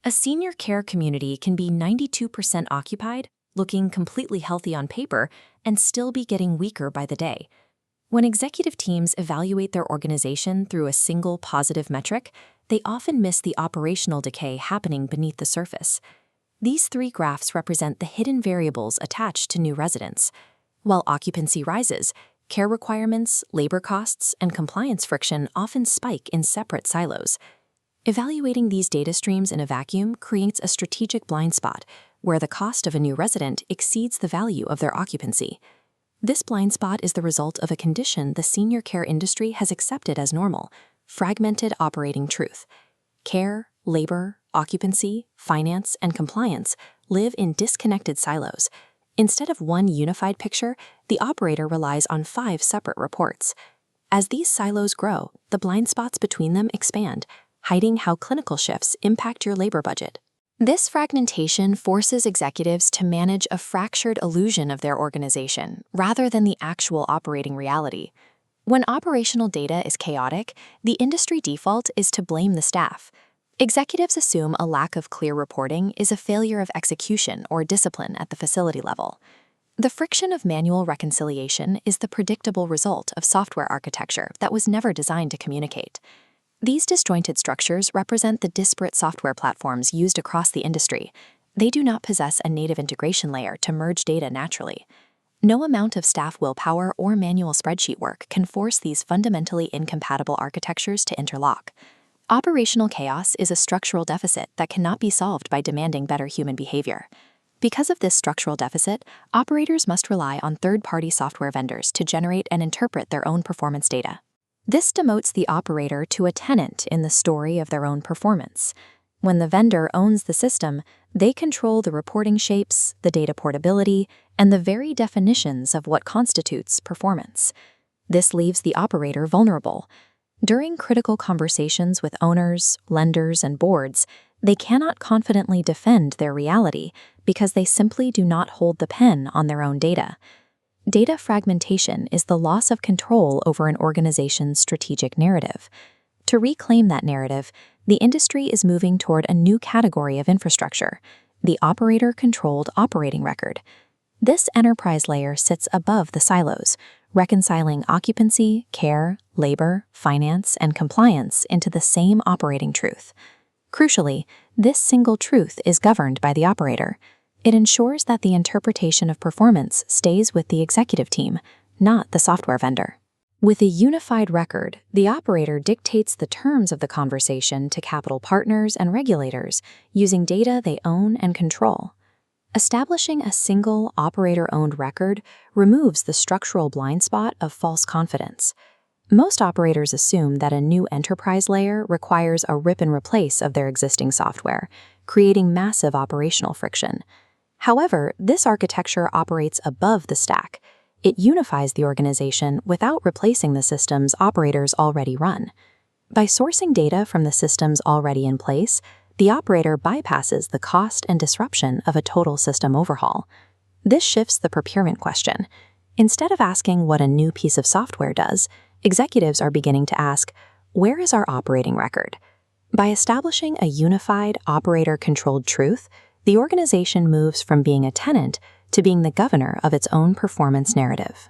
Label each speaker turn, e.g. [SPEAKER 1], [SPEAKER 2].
[SPEAKER 1] A senior care community can be 92% occupied, looking completely healthy on paper, and still be getting weaker by the day. When executive teams evaluate their organization through a single positive metric, they often miss the operational decay happening beneath the surface. These three graphs represent the hidden variables attached to new residents. While occupancy rises, care requirements, labor costs, and compliance friction often spike in separate silos. Evaluating these data streams in a vacuum creates a strategic blind spot where the cost of a new resident exceeds the value of their occupancy. This blind spot is the result of a condition the senior care industry has accepted as normal: fragmented operating truth. Care, labor, occupancy, finance, and compliance live in disconnected silos. Instead of one unified picture, the operator relies on 5 separate reports. As these silos grow, the blind spots between them expand, hiding how clinical shifts impact your labor budget. This fragmentation forces executives to manage a fractured illusion of their organization rather than the actual operating reality. When operational data is chaotic, the industry default is to blame the staff. Executives assume a lack of clear reporting is a failure of execution or discipline at the facility level. The friction of manual reconciliation is the predictable result of software architecture that was never designed to communicate. These disjointed structures represent the disparate software platforms used across the industry. They do not possess a native integration layer to merge data naturally. No amount of staff willpower or manual spreadsheet work can force these fundamentally incompatible architectures to interlock. Operational chaos is a structural deficit that cannot be solved by demanding better human behavior. Because of this structural deficit, operators must rely on third-party software vendors to generate and interpret their own performance data. This demotes the operator to a tenant in the story of their own performance. When the vendor owns the system, they control the reporting shapes, the data portability, and the very definitions of what constitutes performance. This leaves the operator vulnerable. During critical conversations with owners, lenders, and boards, they cannot confidently defend their reality because they simply do not hold the pen on their own data. Data fragmentation is the loss of control over an organization's strategic narrative. To reclaim that narrative, the industry is moving toward a new category of infrastructure: the operator-controlled operating record. This enterprise layer sits above the silos, reconciling occupancy, care, labor, finance, and compliance into the same operating truth. Crucially, this single truth is governed by the operator. It ensures that the interpretation of performance stays with the executive team, not the software vendor. With a unified record, the operator dictates the terms of the conversation to capital partners and regulators using data they own and control. Establishing a single operator-owned record removes the structural blind spot of false confidence. Most operators assume that a new enterprise layer requires a rip and replace of their existing software, creating massive operational friction. However, this architecture operates above the stack. It unifies the organization without replacing the systems operators already run. By sourcing data from the systems already in place, the operator bypasses the cost and disruption of a total system overhaul. This shifts the procurement question. Instead of asking what a new piece of software does, executives are beginning to ask, where is our operating record? By establishing a unified, operator-controlled truth, the organization moves from being a tenant to being the governor of its own performance narrative.